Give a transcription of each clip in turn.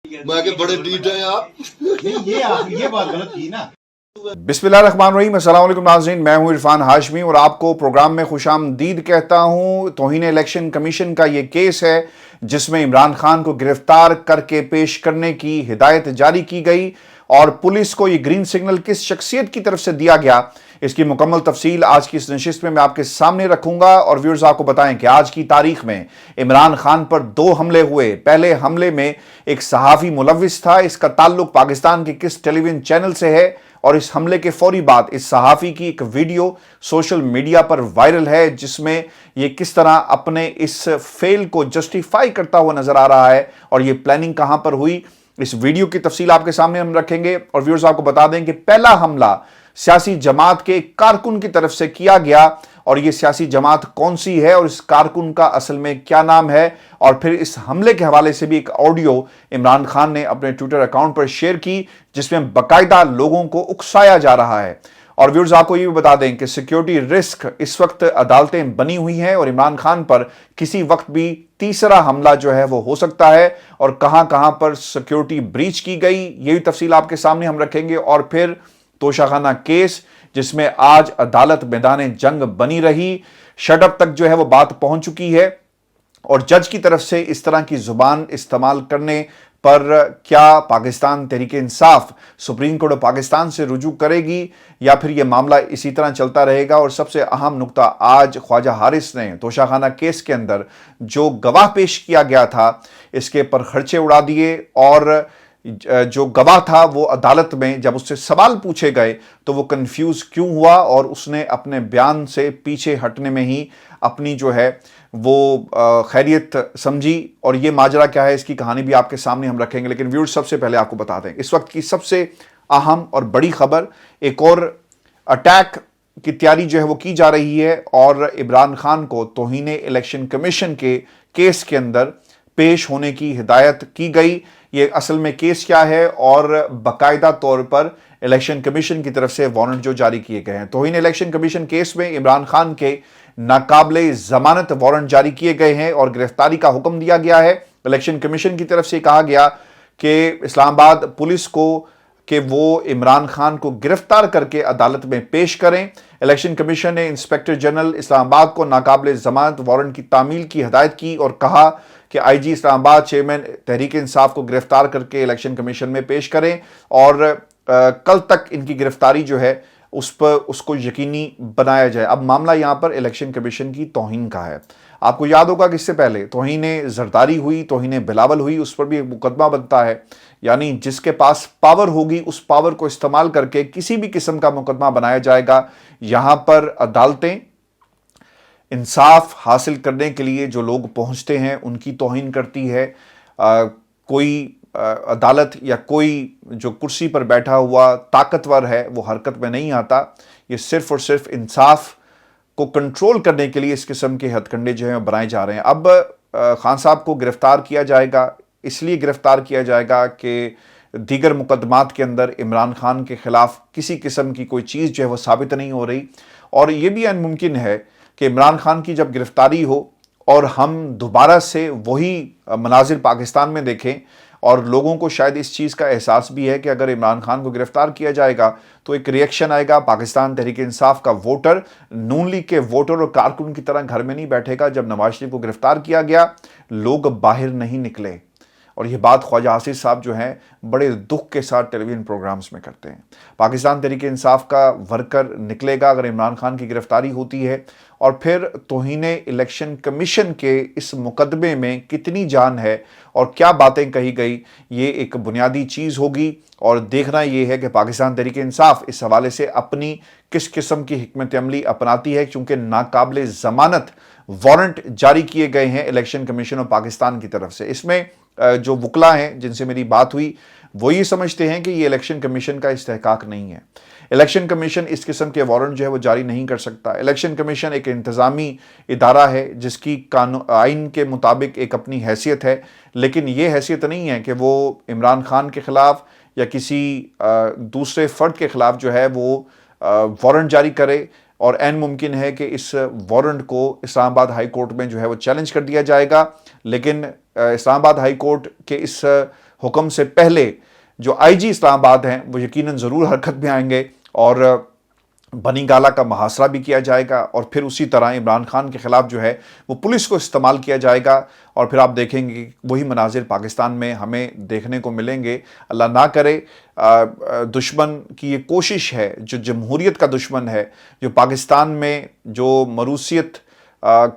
میں کہ بڑے ڈیٹ ہیں آپ. یہ بات غلط کی نا. بسم اللہ الرحمن الرحیم. السلام علیکم ناظرین، میں ہوں عرفان ہاشمی اور آپ کو پروگرام میں خوش آمدید کہتا ہوں. توہین الیکشن کمیشن کا یہ کیس ہے جس میں عمران خان کو گرفتار کر کے پیش کرنے کی ہدایت جاری کی گئی اور پولیس کو یہ گرین سگنل کس شخصیت کی طرف سے دیا گیا، اس کی مکمل تفصیل آج کی اس نشست میں آپ کے سامنے رکھوں گا. اور ویورز آپ کو بتائیں کہ آج کی تاریخ میں عمران خان پر 2 حملے ہوئے. پہلے حملے میں ایک صحافی ملوث تھا، اس کا تعلق پاکستان کے کس ٹیلی ویژن چینل سے ہے، اور اس حملے کے فوری بعد اس صحافی کی ایک ویڈیو سوشل میڈیا پر وائرل ہے جس میں یہ کس طرح اپنے اس فیل کو جسٹیفائی کرتا ہوا نظر آ رہا ہے اور یہ پلاننگ کہاں پر ہوئی. اس ویڈیو کی تفصیل آپ کے سامنے ہم رکھیں گے. اور ویورز آپ کو بتا دیں کہ پہلا حملہ سیاسی جماعت کے ایک کارکن کی طرف سے کیا گیا، اور یہ سیاسی جماعت کون سی ہے اور اس کارکن کا اصل میں کیا نام ہے. اور پھر اس حملے کے حوالے سے بھی ایک آڈیو عمران خان نے اپنے ٹویٹر اکاؤنٹ پر شیئر کی جس میں باقاعدہ لوگوں کو اکسایا جا رہا ہے. اور ویورز آپ کو یہ بھی بتا دیں کہ سیکیورٹی رسک اس وقت عدالتیں بنی ہوئی ہیں اور عمران خان پر کسی وقت بھی تیسرا حملہ جو ہے وہ ہو سکتا ہے، اور کہاں کہاں پر سیکیورٹی بریچ کی گئی یہ بھی تفصیل آپ کے سامنے ہم رکھیں گے. اور پھر توشہ کیس جس میں آج عدالت میدان جنگ بنی رہی، شٹ اپ تک جو ہے وہ بات پہنچ چکی ہے، اور جج کی طرف سے اس طرح کی زبان استعمال کرنے پر کیا پاکستان تحریک انصاف سپریم کورٹ پاکستان سے رجوع کرے گی یا پھر یہ معاملہ اسی طرح چلتا رہے گا. اور سب سے اہم نقطہ، آج خواجہ حارث نے توشہ کیس کے اندر جو گواہ پیش کیا گیا تھا اس کے پر خرچے اڑا دیے، اور جو گواہ تھا وہ عدالت میں جب اس سے سوال پوچھے گئے تو وہ کنفیوز کیوں ہوا، اور اس نے اپنے بیان سے پیچھے ہٹنے میں ہی اپنی جو ہے وہ خیریت سمجھی. اور یہ ماجرا کیا ہے اس کی کہانی بھی آپ کے سامنے ہم رکھیں گے. لیکن ویورز سب سے پہلے آپ کو بتا دیں اس وقت کی سب سے اہم اور بڑی خبر، ایک اور اٹیک کی تیاری جو ہے وہ کی جا رہی ہے، اور عمران خان کو توہین الیکشن کمیشن کے کیس کے اندر پیش ہونے کی ہدایت کی گئی. یہ اصل میں کیس کیا ہے، اور باقاعدہ طور پر الیکشن کمیشن کی طرف سے وارنٹ جو جاری کیے گئے ہیں. توہین الیکشن کمیشن کیس میں عمران خان کے ناقابل ضمانت وارنٹ جاری کیے گئے ہیں اور گرفتاری کا حکم دیا گیا ہے. الیکشن کمیشن کی طرف سے کہا گیا کہ اسلام آباد پولیس کو کہ وہ عمران خان کو گرفتار کر کے عدالت میں پیش کریں. الیکشن کمیشن نے انسپیکٹر جنرل اسلام آباد کو ناقابل ضمانت وارنٹ کی تعمیل کی ہدایت کی اور کہا کہ آئی جی اسلام آباد چیئرمین تحریک انصاف کو گرفتار کر کے الیکشن کمیشن میں پیش کریں، اور کل تک ان کی گرفتاری جو ہے اس کو یقینی بنایا جائے. اب معاملہ یہاں پر الیکشن کمیشن کی توہین کا ہے. آپ کو یاد ہوگا کہ اس سے پہلے توہین زرداری ہوئی، توہین بلاول ہوئی، اس پر بھی ایک مقدمہ بنتا ہے. یعنی جس کے پاس پاور ہوگی اس پاور کو استعمال کر کے کسی بھی قسم کا مقدمہ بنایا جائے گا. یہاں پر عدالتیں انصاف حاصل کرنے کے لیے جو لوگ پہنچتے ہیں ان کی توہین کرتی ہے. کوئی عدالت یا کوئی جو کرسی پر بیٹھا ہوا طاقتور ہے وہ حرکت میں نہیں آتا. یہ صرف اور صرف انصاف کو کنٹرول کرنے کے لیے اس قسم کے ہتھ کنڈے جو ہیں بنائے جا رہے ہیں. اب خان صاحب کو گرفتار کیا جائے گا، اس لیے گرفتار کیا جائے گا کہ دیگر مقدمات کے اندر عمران خان کے خلاف کسی قسم کی کوئی چیز جو ہے وہ ثابت نہیں ہو رہی. اور یہ بھی ممکن ہے کہ عمران خان کی جب گرفتاری ہو اور ہم دوبارہ سے وہی مناظر پاکستان میں دیکھیں، اور لوگوں کو شاید اس چیز کا احساس بھی ہے کہ اگر عمران خان کو گرفتار کیا جائے گا تو ایک ریئیکشن آئے گا. پاکستان تحریک انصاف کا ووٹر نون لیگ کے ووٹر اور کارکن کی طرح گھر میں نہیں بیٹھے گا. جب نواز شریف کو گرفتار کیا گیا لوگ باہر نہیں نکلے، اور یہ بات خواجہ حاسد صاحب جو ہیں بڑے دکھ کے ساتھ ٹیلی ویژن پروگرامز میں کرتے ہیں. پاکستان تحریک انصاف کا ورکر نکلے گا اگر عمران خان کی گرفتاری ہوتی ہے. اور پھر توہین الیکشن کمیشن کے اس مقدمے میں کتنی جان ہے اور کیا باتیں کہی گئی، یہ ایک بنیادی چیز ہوگی. اور دیکھنا یہ ہے کہ پاکستان تحریک انصاف اس حوالے سے اپنی کس قسم کی حکمت عملی اپناتی ہے، کیونکہ ناقابل ضمانت وارنٹ جاری کیے گئے ہیں الیکشن کمیشن آف پاکستان کی طرف سے. اس میں جو وکلا ہیں جن سے میری بات ہوئی وہ یہ سمجھتے ہیں کہ یہ الیکشن کمیشن کا استحقاق نہیں ہے. الیکشن کمیشن اس قسم کے وارنٹ جو ہے وہ جاری نہیں کر سکتا. الیکشن کمیشن ایک انتظامی ادارہ ہے جس کی آئین کے مطابق ایک اپنی حیثیت ہے، لیکن یہ حیثیت نہیں ہے کہ وہ عمران خان کے خلاف یا کسی دوسرے فرد کے خلاف جو ہے وہ وارنٹ جاری کرے. اور عین ممکن ہے کہ اس وارنٹ کو اسلام آباد ہائی کورٹ میں جو ہے وہ چیلنج کر دیا جائے گا. لیکن اسلام آباد ہائی کورٹ کے اس حکم سے پہلے جو آئی جی اسلام آباد ہیں وہ یقیناً ضرور حرکت میں آئیں گے اور بنی گالہ کا محاصرہ بھی کیا جائے گا، اور پھر اسی طرح عمران خان کے خلاف جو ہے وہ پولیس کو استعمال کیا جائے گا، اور پھر آپ دیکھیں گے وہی مناظر پاکستان میں ہمیں دیکھنے کو ملیں گے۔ اللہ نہ کرے دشمن کی یہ کوشش ہے، جو جمہوریت کا دشمن ہے، جو پاکستان میں جو مروثیت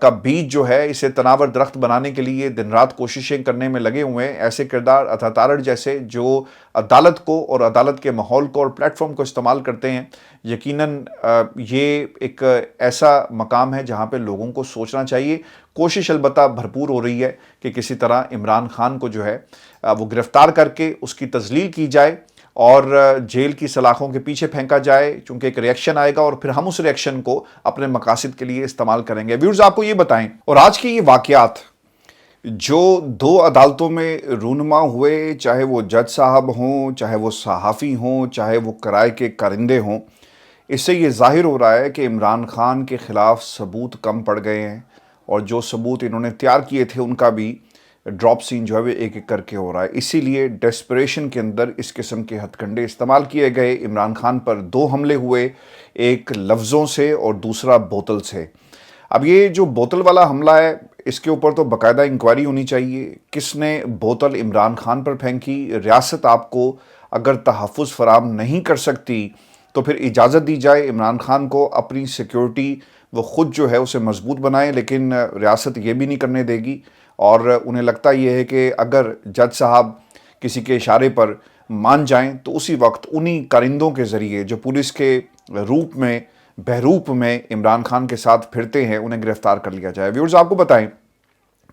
کا بیج جو ہے اسے تناور درخت بنانے کے لیے دن رات کوششیں کرنے میں لگے ہوئے ہیں، ایسے کردار عطا تارڑ جیسے جو عدالت کو اور عدالت کے ماحول کو اور پلیٹ فارم کو استعمال کرتے ہیں، یقیناً یہ ایک ایسا مقام ہے جہاں پہ لوگوں کو سوچنا چاہیے۔ کوشش البتہ بھرپور ہو رہی ہے کہ کسی طرح عمران خان کو جو ہے وہ گرفتار کر کے اس کی تذلیل کی جائے اور جیل کی سلاخوں کے پیچھے پھینکا جائے، چونکہ ایک ریئیکشن آئے گا اور پھر ہم اس ریئیکشن کو اپنے مقاصد کے لیے استعمال کریں گے۔ ویورز، آپ کو یہ بتائیں، اور آج کی یہ واقعات جو دو عدالتوں میں رونما ہوئے، چاہے وہ جج صاحب ہوں، چاہے وہ صحافی ہوں، چاہے وہ کرائے کے کارندے ہوں، اس سے یہ ظاہر ہو رہا ہے کہ عمران خان کے خلاف ثبوت کم پڑ گئے ہیں، اور جو ثبوت انہوں نے تیار کیے تھے ان کا بھی ڈراپ سین جو ہے وہ ایک ایک کر کے ہو رہا ہے۔ اسی لیے ڈیسپریشن کے اندر اس قسم کے ہتھ کنڈے استعمال کیے گئے۔ عمران خان پر 2 حملے ہوئے، ایک لفظوں سے اور دوسرا بوتل سے۔ اب یہ جو بوتل والا حملہ ہے اس کے اوپر تو باقاعدہ انکوائری ہونی چاہیے، کس نے بوتل عمران خان پر پھینکی۔ ریاست آپ کو اگر تحفظ فراہم نہیں کر سکتی تو پھر اجازت دی جائے عمران خان کو اپنی سیکیورٹی وہ خود جو ہے اسے مضبوط بنائیں، لیکن ریاست یہ بھی نہیں کرنے دے گی، اور انہیں لگتا یہ ہے کہ اگر جج صاحب کسی کے اشارے پر مان جائیں تو اسی وقت انہی کارندوں کے ذریعے جو پولیس کے روپ میں بہروپ میں عمران خان کے ساتھ پھرتے ہیں انہیں گرفتار کر لیا جائے۔ ویورز، آپ کو بتائیں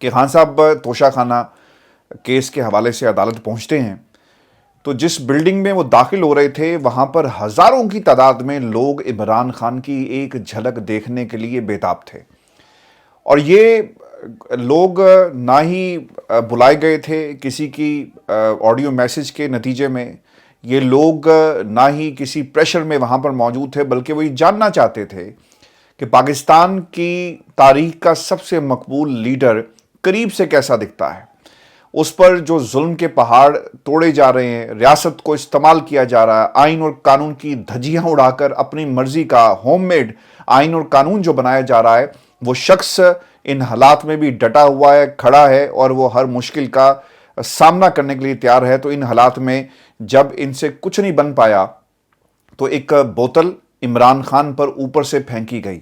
کہ خان صاحب توشہ خانہ کیس کے حوالے سے عدالت پہنچتے ہیں تو جس بلڈنگ میں وہ داخل ہو رہے تھے وہاں پر ہزاروں کی تعداد میں لوگ عمران خان کی ایک جھلک دیکھنے کے لیے بےتاب تھے، اور یہ لوگ نہ ہی بلائے گئے تھے کسی کی آڈیو میسج کے نتیجے میں، یہ لوگ نہ ہی کسی پریشر میں وہاں پر موجود تھے، بلکہ وہ یہ جاننا چاہتے تھے کہ پاکستان کی تاریخ کا سب سے مقبول لیڈر قریب سے کیسا دکھتا ہے۔ اس پر جو ظلم کے پہاڑ توڑے جا رہے ہیں، ریاست کو استعمال کیا جا رہا ہے، آئین اور قانون کی دھجیاں اڑا کر اپنی مرضی کا ہوم میڈ آئین اور قانون جو بنایا جا رہا ہے، وہ شخص ان حالات میں بھی ڈٹا ہوا ہے، کھڑا ہے، اور وہ ہر مشکل کا سامنا کرنے کے لیے تیار ہے۔ تو ان حالات میں جب ان سے کچھ نہیں بن پایا تو ایک بوتل عمران خان پر اوپر سے پھینکی گئی،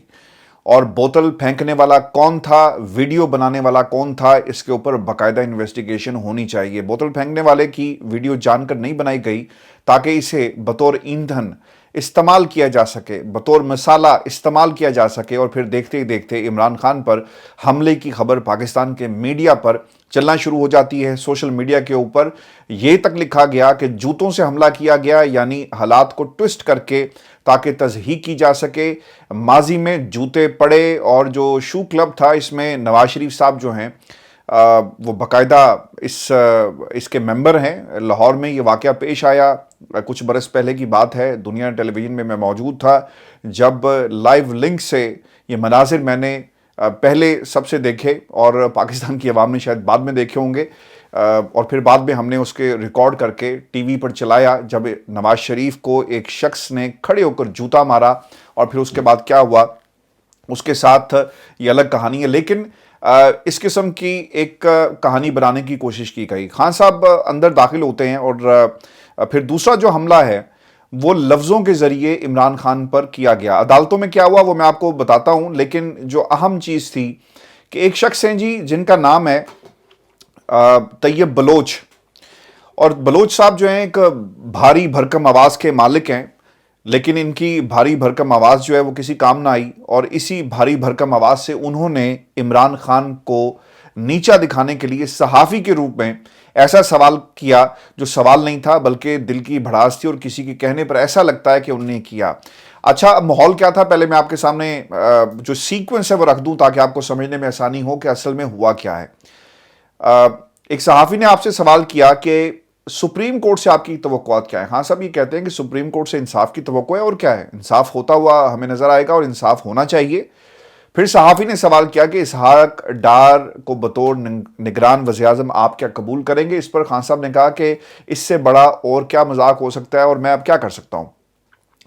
اور بوتل پھینکنے والا کون تھا، ویڈیو بنانے والا کون تھا، اس کے اوپر باقاعدہ انویسٹیگیشن ہونی چاہیے۔ بوتل پھینکنے والے کی ویڈیو جان کر نہیں بنائی گئی تاکہ اسے بطور ایندھن استعمال کیا جا سکے، بطور مسالہ استعمال کیا جا سکے، اور پھر دیکھتے ہی دیکھتے عمران خان پر حملے کی خبر پاکستان کے میڈیا پر چلنا شروع ہو جاتی ہے۔ سوشل میڈیا کے اوپر یہ تک لکھا گیا کہ جوتوں سے حملہ کیا گیا، یعنی حالات کو ٹوسٹ کر کے تاکہ تصحیح کی جا سکے۔ ماضی میں جوتے پڑے، اور جو شو کلب تھا اس میں نواز شریف صاحب جو ہیں وہ باقاعدہ اس کے ممبر ہیں۔ لاہور میں یہ واقعہ پیش آیا، کچھ برس پہلے کی بات ہے، دنیا ٹیلی ویژن میں موجود تھا جب لائیو لنک سے یہ مناظر میں نے پہلے سب سے دیکھے، اور پاکستان کی عوام نے شاید بعد میں دیکھے ہوں گے، اور پھر بعد میں ہم نے اس کے ریکارڈ کر کے ٹی وی پر چلایا جب نواز شریف کو ایک شخص نے کھڑے ہو کر جوتا مارا، اور پھر اس کے بعد کیا ہوا اس کے ساتھ یہ الگ کہانی ہے، لیکن اس قسم کی ایک کہانی بنانے کی کوشش کی گئی۔ خان صاحب اندر داخل ہوتے ہیں، اور پھر دوسرا جو حملہ ہے وہ لفظوں کے ذریعے عمران خان پر کیا گیا۔ عدالتوں میں کیا ہوا وہ میں آپ کو بتاتا ہوں، لیکن جو اہم چیز تھی کہ ایک شخص ہیں جی جن کا نام ہے طیب بلوچ، اور بلوچ صاحب جو ہیں ایک بھاری بھرکم آواز کے مالک ہیں، لیکن ان کی بھاری بھرکم آواز جو ہے وہ کسی کام نہ آئی، اور اسی بھاری بھرکم آواز سے انہوں نے عمران خان کو نیچا دکھانے کے لیے صحافی کے روپ میں ایسا سوال کیا جو سوال نہیں تھا بلکہ دل کی بھڑاس تھی، اور کسی کے کہنے پر ایسا لگتا ہے کہ انہوں نے کیا۔ اچھا، اب ماحول کیا تھا پہلے میں آپ کے سامنے جو سیکوینس ہے وہ رکھ دوں تاکہ آپ کو سمجھنے میں آسانی ہو کہ اصل میں ہوا کیا ہے۔ ایک صحافی نے آپ سے سوال کیا کہ سپریم کورٹ سے آپ کی توقعات کیا ہیں؟ ہاں صاحب یہ کہتے ہیں کہ سپریم کورٹ سے انصاف کی توقع ہے، اور کیا ہے، انصاف ہوتا ہوا ہمیں نظر آئے گا اور انصاف ہونا چاہیے۔ پھر صحافی نے سوال کیا کہ اسحاق ڈار کو بطور نگران وزیراعظم آپ کیا قبول کریں گے؟ اس پر خان صاحب نے کہا کہ اس سے بڑا اور کیا مذاق ہو سکتا ہے اور میں اب کیا کر سکتا ہوں،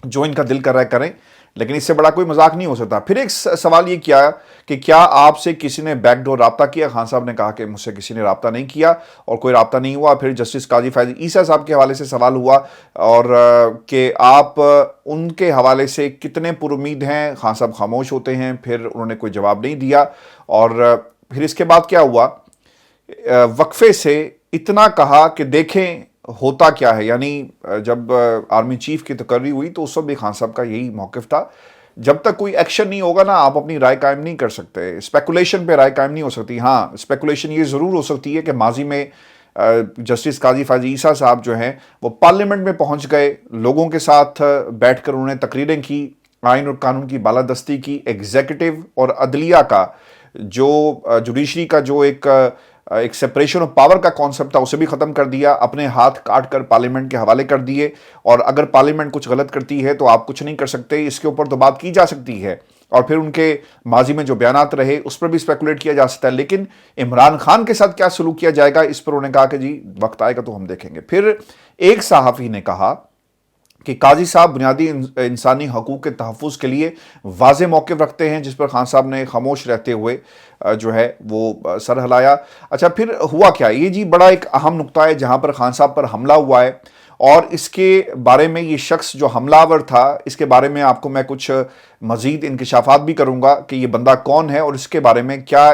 جو ان کا دل کر رہا ہے کریں، لیکن اس سے بڑا کوئی مذاق نہیں ہو سکتا۔ پھر ایک سوال یہ کیا کہ کیا آپ سے کسی نے بیک ڈور رابطہ کیا؟ خان صاحب نے کہا کہ مجھ سے کسی نے رابطہ نہیں کیا اور کوئی رابطہ نہیں ہوا۔ پھر جسٹس قاضی فیض عیسیٰ صاحب کے حوالے سے سوال ہوا اور کہ آپ ان کے حوالے سے کتنے پر امید ہیں؟ خان صاحب خاموش ہوتے ہیں، پھر انہوں نے کوئی جواب نہیں دیا۔ اور پھر اس کے بعد کیا ہوا، وقفے سے اتنا کہا کہ دیکھیں ہوتا کیا ہے، یعنی جب آرمی چیف کی تقرری ہوئی تو اس وقت بھی خان صاحب کا یہی موقف تھا، جب تک کوئی ایکشن نہیں ہوگا نا آپ اپنی رائے قائم نہیں کر سکتے، اسپیکولیشن پہ رائے قائم نہیں ہو سکتی۔ ہاں اسپیکولیشن یہ ضرور ہو سکتی ہے کہ ماضی میں جسٹس قاضی فیض عیسیٰ صاحب جو ہیں وہ پارلیمنٹ میں پہنچ گئے، لوگوں کے ساتھ بیٹھ کر انہوں نے تقریریں کی، آئین اور قانون کی بالادستی کی، ایگزیکٹو اور عدلیہ کا جو جوڈیشری کا جو ایک سپریشن آف پاور کا کانسیپٹ تھا اسے بھی ختم کر دیا، اپنے ہاتھ کاٹ کر پارلیمنٹ کے حوالے کر دیے، اور اگر پارلیمنٹ کچھ غلط کرتی ہے تو آپ کچھ نہیں کر سکتے، اس کے اوپر تو بات کی جا سکتی ہے۔ اور پھر ان کے ماضی میں جو بیانات رہے اس پر بھی اسپیکولیٹ کیا جا سکتا ہے، لیکن عمران خان کے ساتھ کیا سلوک کیا جائے گا اس پر انہوں نے کہا کہ جی وقت آئے گا تو ہم دیکھیں گے۔ پھر ایک صحافی نے کہا کہ قاضی صاحب بنیادی انسانی حقوق کے تحفظ کے لیے واضح موقف رکھتے ہیں، جس پر خان صاحب نے خاموش رہتے ہوئے جو ہے وہ سر ہلایا۔ اچھا پھر ہوا کیا، یہ جی بڑا ایک اہم نقطہ ہے جہاں پر خان صاحب پر حملہ ہوا ہے، اور اس کے بارے میں یہ شخص جو حملہ آور تھا اس کے بارے میں آپ کو میں کچھ مزید انکشافات بھی کروں گا کہ یہ بندہ کون ہے اور اس کے بارے میں کیا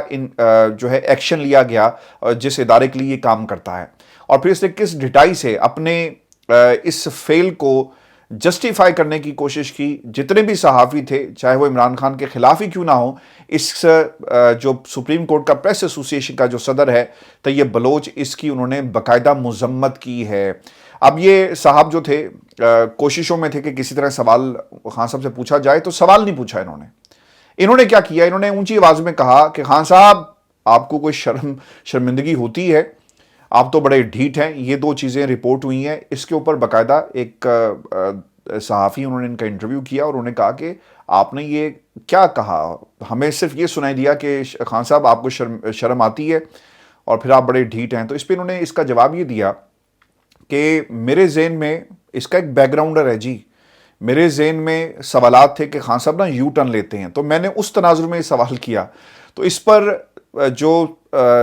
جو ہے ایکشن لیا گیا جس ادارے کے لیے یہ کام کرتا ہے، اور پھر اس نے کس ڈٹائی سے اپنے اس فیل کو جسٹیفائی کرنے کی کوشش کی۔ جتنے بھی صحافی تھے چاہے وہ عمران خان کے خلاف ہی کیوں نہ ہو، اس جو سپریم کورٹ کا پریس ایسوسی ایشن کا جو صدر ہے طیب بلوچ، اس کی انہوں نے باقاعدہ مذمت کی ہے۔ اب یہ صاحب جو تھے کوششوں میں تھے کہ کسی طرح سوال خان صاحب سے پوچھا جائے، تو سوال نہیں پوچھا انہوں نے کیا کیا، انہوں نے اونچی آواز میں کہا کہ خان صاحب آپ کو کوئی شرمندگی ہوتی ہے، آپ تو بڑے ڈھیٹ ہیں۔ یہ دو چیزیں رپورٹ ہوئی ہیں، اس کے اوپر باقاعدہ ایک صحافی انہوں نے ان کا انٹرویو کیا اور انہوں نے کہا کہ آپ نے یہ کیا کہا، ہمیں صرف یہ سنائی دیا کہ خان صاحب آپ کو شرم آتی ہے اور پھر آپ بڑے ڈھیٹ ہیں۔ تو اس پہ انہوں نے اس کا جواب یہ دیا کہ میرے ذہن میں اس کا ایک بیک گراؤنڈر ہے جی، میرے ذہن میں سوالات تھے کہ خان صاحب نا یو ٹرن لیتے ہیں، تو میں نے اس تناظر میں یہ سوال کیا۔ تو اس پر جو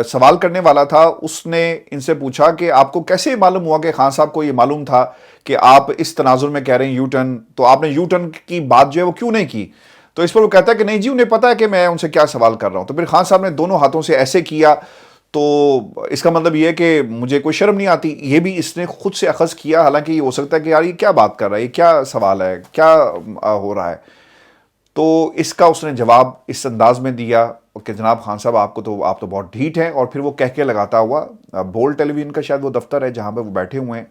سوال کرنے والا تھا اس نے ان سے پوچھا کہ آپ کو کیسے معلوم ہوا کہ خان صاحب کو یہ معلوم تھا کہ آپ اس تناظر میں کہہ رہے ہیں یو ٹرن، تو آپ نے یو ٹرن کی بات جو ہے وہ کیوں نہیں کی؟ تو اس پر وہ کہتا ہے کہ نہیں جی انہیں پتا ہے کہ میں ان سے کیا سوال کر رہا ہوں۔ تو پھر خان صاحب نے دونوں ہاتھوں سے ایسے کیا، تو اس کا مطلب یہ ہے کہ مجھے کوئی شرم نہیں آتی، یہ بھی اس نے خود سے اخذ کیا، حالانکہ یہ ہو سکتا ہے کہ یار یہ کیا بات کر رہا ہے، یہ کیا سوال ہے، کیا ہو رہا ہے۔ تو اس کا اس نے جواب اس انداز میں دیا کہ جناب خان صاحب آپ تو بہت ڈھیٹ ہیں، اور پھر وہ کہہ کے لگاتا ہوا بول ٹیلی ویژن کا شاید وہ دفتر ہے جہاں پہ وہ بیٹھے ہوئے ہیں،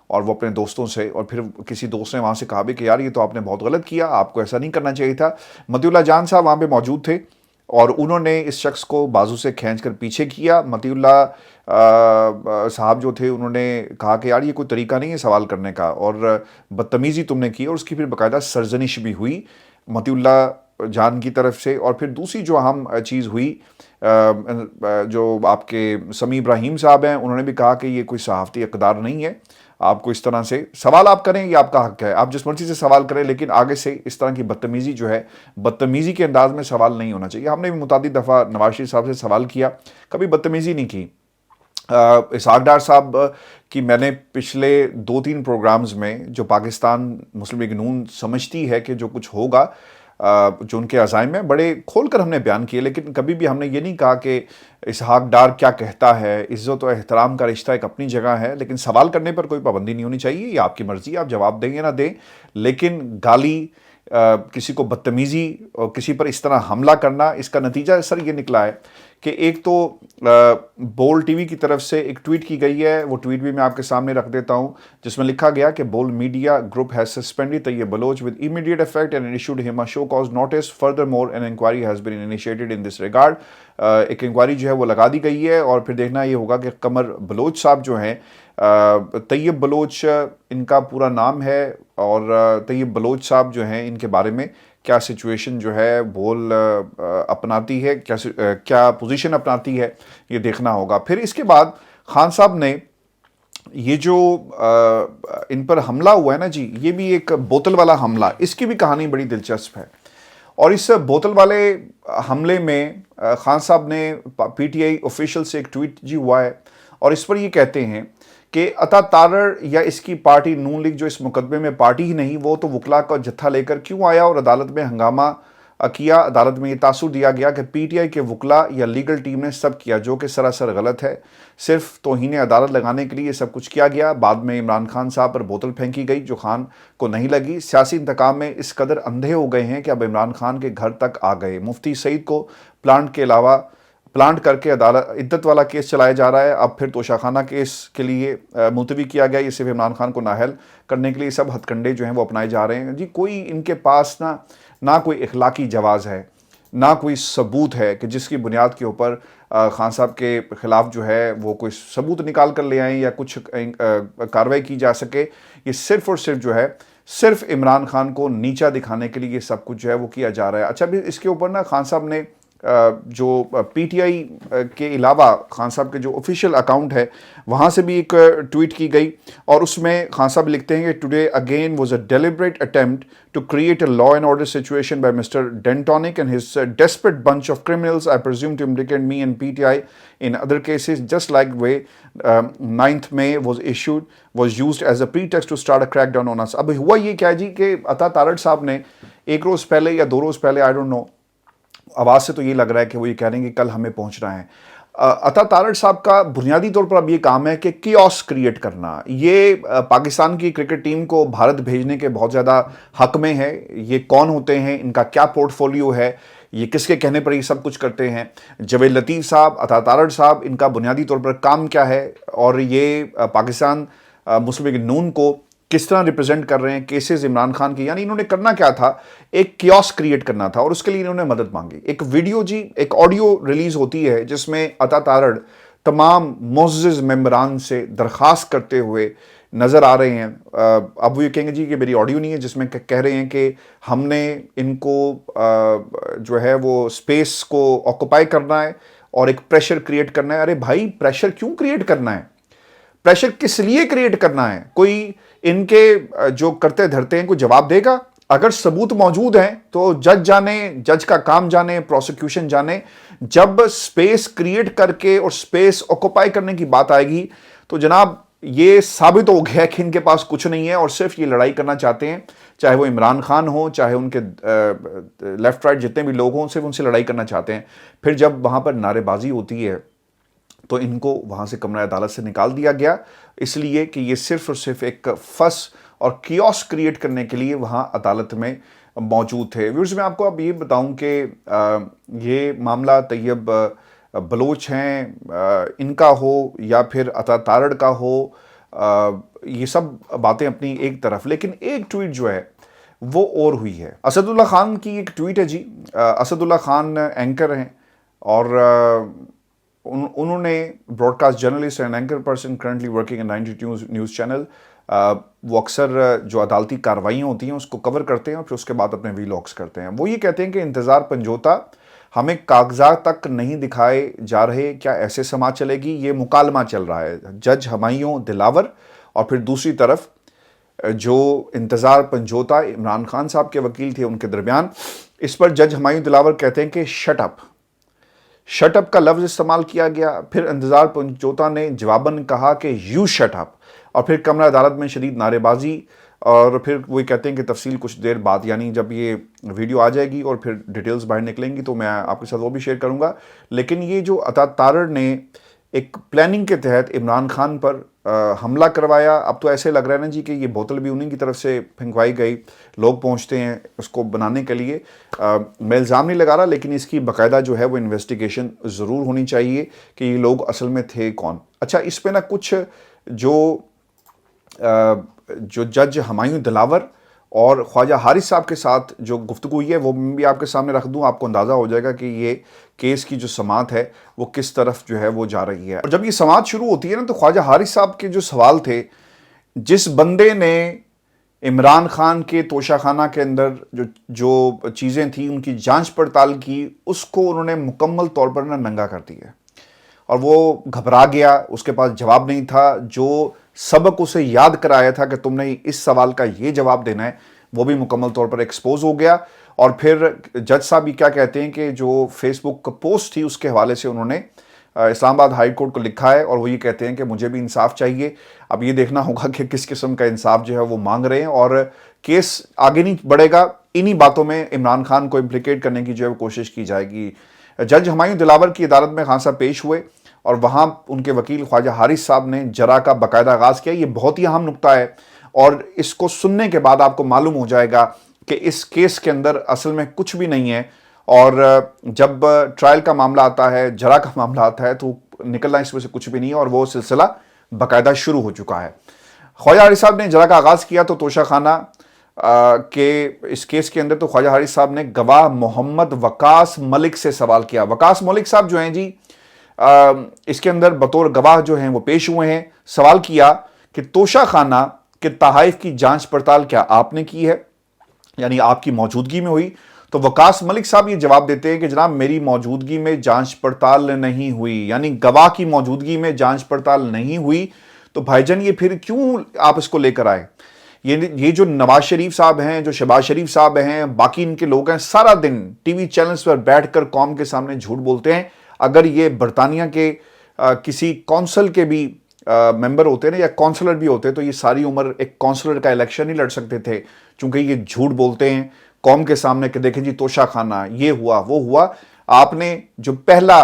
اور وہ اپنے دوستوں سے، اور پھر کسی دوست نے وہاں سے کہا بھی کہ یار یہ تو آپ نے بہت غلط کیا، آپ کو ایسا نہیں کرنا چاہیے تھا۔ مطیع اللہ جان صاحب وہاں پہ موجود تھے اور انہوں نے اس شخص کو بازو سے کھینچ کر پیچھے کیا۔ مطیع اللہ صاحب جو تھے انہوں نے کہا کہ یار یہ کوئی طریقہ نہیں ہے سوال کرنے کا، اور بدتمیزی تم نے کی، اور اس کی پھر باقاعدہ سرزنش بھی ہوئی مطیع اللہ جان کی طرف سے۔ اور پھر دوسری جو اہم چیز ہوئی، جو آپ کے سمیع ابراہیم صاحب ہیں انہوں نے بھی کہا کہ یہ کوئی صحافتی اقدار نہیں ہے، آپ کو اس طرح سے سوال آپ کریں، یہ آپ کا حق ہے، آپ جس مرضی سے سوال کریں، لیکن آگے سے اس طرح کی بدتمیزی جو ہے، بدتمیزی کے انداز میں سوال نہیں ہونا چاہیے۔ ہم نے بھی متعدد دفعہ نواز شریف صاحب سے سوال کیا، کبھی بدتمیزی نہیں کی۔ اسحاق ڈار صاحب کی میں نے پچھلے 2-3 پروگرامز میں جو پاکستان مسلم لیگ نون سمجھتی ہے کہ جو کچھ ہوگا، جو ان کے عزائم ہیں، بڑے کھول کر ہم نے بیان کیے، لیکن کبھی بھی ہم نے یہ نہیں کہا کہ اسحاق ڈار کیا کہتا ہے۔ عزت و احترام کا رشتہ ایک اپنی جگہ ہے، لیکن سوال کرنے پر کوئی پابندی نہیں ہونی چاہیے، یہ آپ کی مرضی ہے، آپ جواب دیں یا نہ دیں، لیکن گالی، کسی کو بدتمیزی اور کسی پر اس طرح حملہ کرنا، اس کا نتیجہ سر یہ نکلا ہے کہ ایک تو بول ٹی وی کی طرف سے ایک ٹویٹ کی گئی ہے، وہ ٹویٹ بھی میں آپ کے سامنے رکھ دیتا ہوں، جس میں لکھا گیا کہ Bol media group has suspended Tayyab Baloch with immediate effect and issued him a show cause notice, furthermore an inquiry has been initiated in this regard. ایک انکوائری جو ہے وہ لگا دی گئی ہے، اور پھر دیکھنا یہ ہوگا کہ قمر بلوچ صاحب جو ہیں، طیب بلوچ ان کا پورا نام ہے، اور طیب بلوچ صاحب جو ہیں ان کے بارے میں کیا سچویشن جو ہے بول اپناتی ہے، کیا پوزیشن اپناتی ہے، یہ دیکھنا ہوگا۔ پھر اس کے بعد خان صاحب نے یہ جو ان پر حملہ ہوا ہے نا جی، یہ بھی ایک بوتل والا حملہ، اس کی بھی کہانی بڑی دلچسپ ہے۔ اور اس بوتل والے حملے میں خان صاحب نے پی ٹی آئی آفیشیل سے ایک ٹویٹ جی ہوا ہے، اور اس پر یہ کہتے ہیں کہ عطا تارڑ یا اس کی پارٹی نون لیگ جو اس مقدمے میں پارٹی ہی نہیں، وہ تو وکلا کا جتھا لے کر کیوں آیا اور عدالت میں ہنگامہ کیا۔ عدالت میں یہ تاثر دیا گیا کہ پی ٹی آئی کے وکلا یا لیگل ٹیم نے سب کیا، جو کہ سراسر غلط ہے۔ صرف توہین عدالت لگانے کے لیے یہ سب کچھ کیا گیا۔ بعد میں عمران خان صاحب پر بوتل پھینکی گئی جو خان کو نہیں لگی۔ سیاسی انتقام میں اس قدر اندھے ہو گئے ہیں کہ اب عمران خان کے گھر تک آ گئے۔ مفتی سعید کو پلانٹ کر کے عدت والا کیس چلایا جا رہا ہے۔ اب پھر توشہ خانہ کیس کے لیے ملتوی کیا گیا۔ یہ صرف عمران خان کو نااہل کرنے کے لیے سب ہتھ کنڈے جو ہیں وہ اپنائے جا رہے ہیں جی۔ کوئی ان کے پاس نہ کوئی اخلاقی جواز ہے، نہ کوئی ثبوت ہے کہ جس کی بنیاد کے اوپر خان صاحب کے خلاف جو ہے وہ کوئی ثبوت نکال کر لے آئیں یا کچھ کارروائی کی جا سکے۔ یہ صرف اور صرف جو ہے صرف عمران خان کو نیچا دکھانے کے لیے یہ سب کچھ جو ہے وہ کیا جا رہا ہے۔ اچھا، بھی اس کے اوپر نا خان صاحب نے جو پی ٹی آئی کے علاوہ خان صاحب کے جو آفیشیل اکاؤنٹ ہے وہاں سے بھی ایک ٹویٹ کی گئی، اور اس میں خان صاحب لکھتے ہیں کہ today again was a deliberate attempt to create a law and order situation by Mr ڈینٹونک and his desperate bunch of criminals I presume to implicate me and PTI in other cases just like way 9th May was used as a pretext to start a crackdown on us۔ اب ہوا یہ کیا جی کہ عطا تارڑ صاحب نے ایک روز پہلے یا 2 روز پہلے، I don't know، آواز سے تو یہ لگ رہا ہے کہ وہ یہ کہہ رہے ہیں کہ کل ہمیں پہنچنا ہے۔ عطا تارڑ صاحب کا بنیادی طور پر اب یہ کام ہے کہ کیوس کریٹ کرنا۔ یہ پاکستان کی کرکٹ ٹیم کو بھارت بھیجنے کے بہت زیادہ حق میں ہے۔ یہ کون ہوتے ہیں، ان کا کیا پورٹ فولیو ہے، یہ کس کے کہنے پر یہ سب کچھ کرتے ہیں، جاوید لطیف صاحب، عطا تارڑ صاحب، ان کا بنیادی طور پر کام کیا ہے، اور یہ پاکستان مسلم لیگ نون کو کس طرح ریپرزینٹ کر رہے ہیں کیسز عمران خان کی۔ یعنی انہوں نے کرنا کیا تھا، ایک کیوس کریٹ کرنا تھا، اور اس کے لیے انہوں نے مدد مانگی۔ ایک ویڈیو جی، ایک آڈیو ریلیز ہوتی ہے جس میں عطا تارڑ تمام معزز ممبران سے درخواست کرتے ہوئے نظر آ رہے ہیں۔ اب وہ یہ کہیں گے جی کہ میری آڈیو نہیں ہے، جس میں کہہ رہے ہیں کہ ہم نے ان کو جو ہے وہ اسپیس کو آکوپائی کرنا ہے اور ایک پریشر کریٹ کرنا ہے۔ ارے بھائی، پریشر کیوں کریٹ کرنا ہے؟ پریشر کس لیے کریٹ کرنا ہے؟ کوئی ان کے جو کرتے دھرتے ہیں کوئی جواب دے گا؟ اگر ثبوت موجود ہیں تو جج جانے، جج کا کام جانے، پروسیکیوشن جانے۔ جب سپیس کریٹ کر کے اور سپیس آکوپائی کرنے کی بات آئے گی تو جناب یہ ثابت ہو گیا کہ ان کے پاس کچھ نہیں ہے، اور صرف یہ لڑائی کرنا چاہتے ہیں، چاہے وہ عمران خان ہو، چاہے ان کے لیفٹ رائٹ جتنے بھی لوگ ہوں، صرف ان سے لڑائی کرنا چاہتے ہیں۔ پھر جب وہاں پر نعرے بازی ہوتی ہے تو ان کو وہاں سے کمرہ عدالت سے نکال دیا گیا، اس لیے کہ یہ صرف اور صرف ایک فس اور کیوس کریٹ کرنے کے لیے وہاں عدالت میں موجود تھے۔ ویورز، میں آپ کو اب یہ بتاؤں کہ یہ معاملہ طیب بلوچ ہیں ان کا ہو یا پھر عطا تارڑ کا ہو، یہ سب باتیں اپنی ایک طرف، لیکن ایک ٹویٹ جو ہے وہ اور ہوئی ہے۔ اسد اللہ خان کی ایک ٹویٹ ہے جی۔ اسد اللہ خان اینکر ہیں، اور انہوں نے broadcast journalist and anchor person currently working in 92 news channel. وہ اکثر جو عدالتی کارروائیاں ہوتی ہیں اس کو کور کرتے ہیں اور پھر اس کے بعد اپنے ویلاگس کرتے ہیں۔ وہ یہ کہتے ہیں کہ انتظار پنجوتا، ہمیں کاغذات تک نہیں دکھائے جا رہے، کیا ایسے سماعت چلے گی؟ یہ مکالمہ چل رہا ہے جج ہمایوں دلاور اور پھر دوسری طرف جو انتظار پنجوتا عمران خان صاحب کے وکیل تھے ان کے درمیان۔ اس پر جج ہمایوں دلاور کہتے ہیں کہ شٹ اپ، شٹ اپ کا لفظ استعمال کیا گیا۔ پھر انتظار پنجوتا نے جواباً کہا کہ یو شٹ اپ، اور پھر کمرہ عدالت میں شدید نعرے بازی، اور پھر وہ کہتے ہیں کہ تفصیل کچھ دیر بعد، یعنی جب یہ ویڈیو آ جائے گی اور پھر ڈیٹیلز باہر نکلیں گی تو میں آپ کے ساتھ وہ بھی شیئر کروں گا۔ لیکن یہ جو عطا تارڑ نے ایک پلاننگ کے تحت عمران خان پر حملہ کروایا، اب تو ایسے لگ رہا ہے نا جی کہ یہ بوتل بھی انہیں کی طرف سے پھینکوائی گئی، لوگ پہنچتے ہیں اس کو بنانے کے لیے۔ میں الزام نہیں لگا رہا، لیکن اس کی باقاعدہ جو ہے وہ انویسٹیگیشن ضرور ہونی چاہیے کہ یہ لوگ اصل میں تھے کون۔ اچھا، اس پہ نا کچھ جو جج ہمایوں دلاور اور خواجہ حارث صاحب کے ساتھ جو گفتگو ہوئی ہے وہ بھی آپ کے سامنے رکھ دوں، آپ کو اندازہ ہو جائے گا کہ یہ کیس کی جو سماعت ہے وہ کس طرف جو ہے وہ جا رہی ہے۔ اور جب یہ سماعت شروع ہوتی ہے نا تو خواجہ حارث صاحب کے جو سوال تھے، جس بندے نے عمران خان کے توشہ خانہ کے اندر جو چیزیں تھیں ان کی جانچ پڑتال کی، اس کو انہوں نے مکمل طور پر ننگا کر دی ہے، اور وہ گھبرا گیا، اس کے پاس جواب نہیں تھا۔ جو سبق اسے یاد کرایا تھا کہ تم نے اس سوال کا یہ جواب دینا ہے، وہ بھی مکمل طور پر ایکسپوز ہو گیا۔ اور پھر جج صاحب بھی کیا کہتے ہیں کہ جو فیس بک پوسٹ تھی اس کے حوالے سے انہوں نے اسلام آباد ہائی کورٹ کو لکھا ہے، اور وہ یہ کہتے ہیں کہ مجھے بھی انصاف چاہیے۔ اب یہ دیکھنا ہوگا کہ کس قسم کا انصاف جو ہے وہ مانگ رہے ہیں، اور کیس آگے نہیں بڑھے گا، انہی باتوں میں عمران خان کو امپلیکیٹ کرنے کی جو ہے وہ کوشش کی جائے گی۔ جج ہمایوں دلاور کی عدالت میں خان صاحب پیش ہوئے، اور وہاں ان کے وکیل خواجہ حارث صاحب نے جرا کا باقاعدہ آغاز کیا۔ یہ بہت ہی اہم نقطہ ہے، اور اس کو سننے کے بعد آپ کو معلوم ہو جائے گا کہ اس کیس کے اندر اصل میں کچھ بھی نہیں ہے، اور جب ٹرائل کا معاملہ آتا ہے، جرا کا معاملہ آتا ہے، تو نکلنا اس میں سے کچھ بھی نہیں ہے، اور وہ سلسلہ باقاعدہ شروع ہو چکا ہے۔ خواجہ حارث صاحب نے جرا کا آغاز کیا تو توشہ خانہ کے اس کیس کے اندر تو خواجہ حارث صاحب نے گواہ محمد وقاص ملک سے سوال کیا۔ وقاص ملک صاحب جو ہیں جی، اس کے اندر بطور گواہ جو ہیں وہ پیش ہوئے ہیں۔ سوال کیا کہ توشہ خانہ کے تحائف کی جانچ پڑتال کیا آپ نے کی ہے، یعنی آپ کی موجودگی میں ہوئی؟ تو وقاص ملک صاحب یہ جواب دیتے ہیں کہ جناب میری موجودگی میں جانچ پڑتال نہیں ہوئی، یعنی گواہ کی موجودگی میں جانچ پڑتال نہیں ہوئی۔ تو بھائی جان یہ پھر کیوں آپ اس کو لے کر آئے؟ یہ جو نواز شریف صاحب ہیں، جو شہباز شریف صاحب ہیں، باقی ان کے لوگ ہیں، سارا دن ٹی وی چینلز پر بیٹھ کر قوم کے سامنے جھوٹ بولتے ہیں۔ اگر یہ برطانیہ کے کسی کونسل کے بھی ممبر ہوتے نا، یا کونسلر بھی ہوتے، تو یہ ساری عمر ایک کونسلر کا الیکشن ہی لڑ سکتے تھے، چونکہ یہ جھوٹ بولتے ہیں قوم کے سامنے کہ دیکھیں جی توشہ خانہ یہ ہوا وہ ہوا۔ آپ نے جو پہلا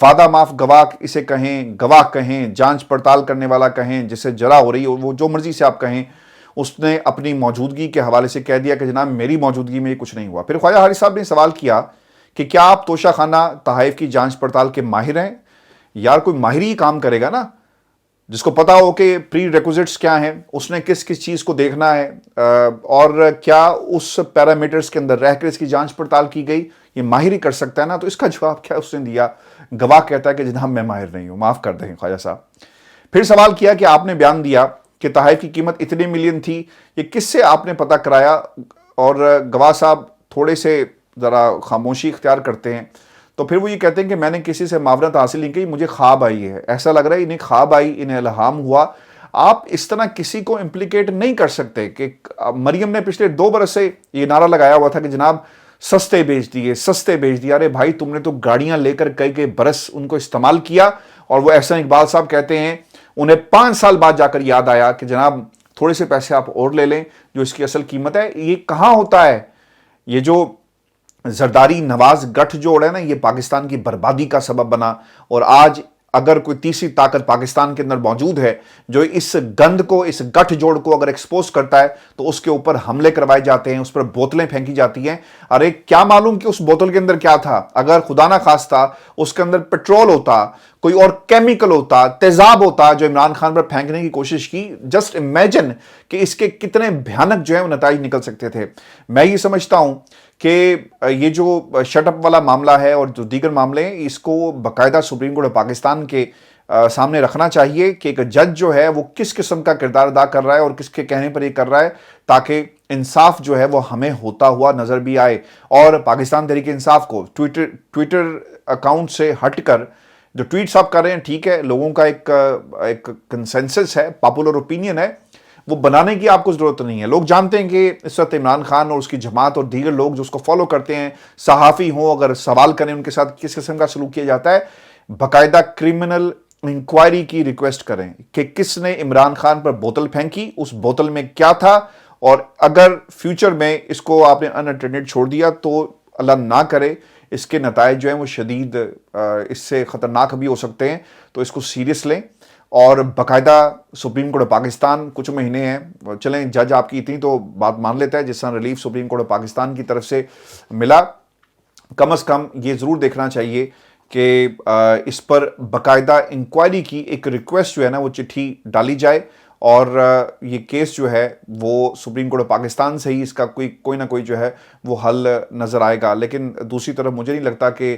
وعدہ معاف گواہ اسے کہیں، گواہ کہیں، جانچ پڑتال کرنے والا کہیں، جسے جرا ہو رہی ہے، وہ جو مرضی سے آپ کہیں، اس نے اپنی موجودگی کے حوالے سے کہہ دیا کہ جناب میری موجودگی میں یہ کچھ نہیں ہوا۔ پھر خواجہ حارث صاحب نے سوال کیا کہ کیا آپ توشہ خانہ تحائف کی جانچ پڑتال کے ماہر ہیں؟ یار کوئی ماہر ہی کام کرے گا نا، جس کو پتا ہو کہ پری ریکوزٹس کیا ہیں، اس نے کس کس چیز کو دیکھنا ہے، اور کیا اس پیرامیٹرز کے اندر رہ کر اس کی جانچ پڑتال کی گئی، یہ ماہر ہی کر سکتا ہے نا۔ تو اس کا جواب کیا اس نے دیا؟ گواہ کہتا ہے کہ جناب میں ماہر نہیں ہوں، معاف کر دیں خواجہ صاحب۔ پھر سوال کیا کہ آپ نے بیان دیا کہ تحائف کی قیمت اتنے ملین تھی، یہ کس سے آپ نے پتہ کرایا؟ اور گواہ صاحب تھوڑے سے ذرا خاموشی اختیار کرتے ہیں، تو پھر وہ یہ کہتے ہیں کہ میں نے کسی سے معاونت حاصل نہیں کی، مجھے خواب آئی ہے، ایسا لگ رہا ہے انہیں خواب آئی، انہیں الہام ہوا۔ آپ اس طرح کسی کو امپلیکیٹ نہیں کر سکتے کہ مریم نے پچھلے 2 برس سے یہ نعرہ لگایا ہوا تھا کہ جناب سستے بیچ دیے، سستے بیچ دیے۔ ارے بھائی تم نے تو گاڑیاں لے کر کئی برس ان کو استعمال کیا، اور وہ احسن اقبال صاحب کہتے ہیں انہیں 5 سال بعد جا کر یاد آیا کہ جناب تھوڑے سے پیسے آپ اور لے لیں جو اس کی اصل قیمت ہے۔ یہ کہاں ہوتا ہے؟ یہ جو زرداری نواز گٹھ جوڑ ہے نا، یہ پاکستان کی بربادی کا سبب بنا، اور آج اگر کوئی تیسری طاقت پاکستان کے اندر موجود ہے جو اس گند کو، اس گٹھ جوڑ کو اگر ایکسپوز کرتا ہے، تو اس کے اوپر حملے کروائے جاتے ہیں، اس پر بوتلیں پھینکی جاتی ہیں۔ ارے کیا معلوم کہ اس بوتل کے اندر کیا تھا؟ اگر خدا نہ خواستہ اس کے اندر پیٹرول ہوتا، کوئی اور کیمیکل ہوتا، تیزاب ہوتا جو عمران خان پر پھینکنے کی کوشش کی، جسٹ امیجن کہ اس کے کتنے بھیانک جو ہے وہ نتائج نکل سکتے تھے۔ میں یہ سمجھتا ہوں کہ یہ جو شٹ اپ والا معاملہ ہے اور جو دیگر معاملے ہیں، اس کو باقاعدہ سپریم کورٹ پاکستان کے سامنے رکھنا چاہیے کہ ایک جج جو ہے وہ کس قسم کا کردار ادا کر رہا ہے اور کس کے کہنے پر یہ کر رہا ہے، تاکہ انصاف جو ہے وہ ہمیں ہوتا ہوا نظر بھی آئے۔ اور پاکستان تحریک انصاف کو ٹویٹر اکاؤنٹ سے ہٹ کر جو ٹویٹس آپ کر رہے ہیں، ٹھیک ہے، لوگوں کا ایک کنسنسس ہے، پاپولر اوپینین ہے، وہ بنانے کی آپ کو ضرورت نہیں ہے۔ لوگ جانتے ہیں کہ اس وقت عمران خان اور اس کی جماعت اور دیگر لوگ جو اس کو فالو کرتے ہیں، صحافی ہوں، اگر سوال کریں ان کے ساتھ کس قسم کا سلوک کیا جاتا ہے، باقاعدہ کرمنل انکوائری کی ریکویسٹ کریں کہ کس نے عمران خان پر بوتل پھینکی، اس بوتل میں کیا تھا، اور اگر فیوچر میں اس کو آپ نے ان اٹینڈڈ چھوڑ دیا تو اللہ نہ کرے اس کے نتائج جو ہیں وہ شدید اس سے خطرناک بھی ہو سکتے ہیں۔ تو اس کو سیریس لیں، اور باقاعدہ سپریم کورٹ پاکستان کچھ مہینے ہیں، چلیں جج آپ کی اتنی تو بات مان لیتا ہے جس طرح ریلیف سپریم کورٹ پاکستان کی طرف سے ملا، کم از کم یہ ضرور دیکھنا چاہیے کہ اس پر باقاعدہ انکوائری کی ایک ریکویسٹ جو ہے نا وہ چٹھی ڈالی جائے، اور یہ کیس جو ہے وہ سپریم کورٹ پاکستان سے ہی اس کا کوئی نہ کوئی جو ہے وہ حل نظر آئے گا۔ لیکن دوسری طرف مجھے نہیں لگتا کہ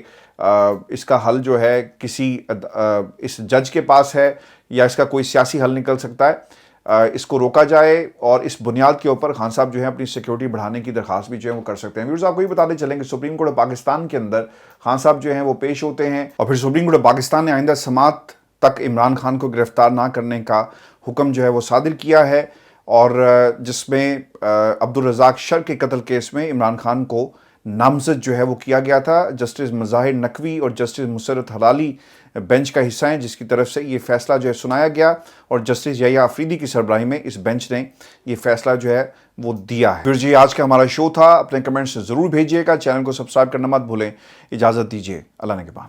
اس کا حل جو ہے کسی اس جج کے پاس ہے، یا اس کا کوئی سیاسی حل نکل سکتا ہے۔ اس کو روکا جائے اور اس بنیاد کے اوپر خان صاحب جو ہے اپنی سیکیورٹی بڑھانے کی درخواست بھی جو ہے وہ کر سکتے ہیں. ویورز آپ کو یہ بتاتے چلیں کہ سپریم کورٹ پاکستان کے اندر خان صاحب جو ہیں وہ پیش ہوتے ہیں اور پھر سپریم کورٹ پاکستان نے آئندہ سماعت تک عمران خان کو گرفتار نہ کرنے کا حکم جو ہے وہ صادر کیا ہے، اور جس میں عبدالرزاق شر کے قتل کیس میں عمران خان کو نامزد جو ہے وہ کیا گیا تھا. جسٹس مظاہر نقوی اور جسٹس مسرت حلالی بینچ کا حصہ ہیں جس کی طرف سے یہ فیصلہ جو ہے سنایا گیا، اور جسٹس یحییٰ آفریدی کی سربراہی میں اس بینچ نے یہ فیصلہ جو ہے وہ دیا ہے. پھر جی آج کا ہمارا شو تھا. اپنے کمنٹس ضرور بھیجیے گا، چینل کو سبسکرائب کرنا مت بھولیں. اجازت دیجیے، اللہ نگہبان.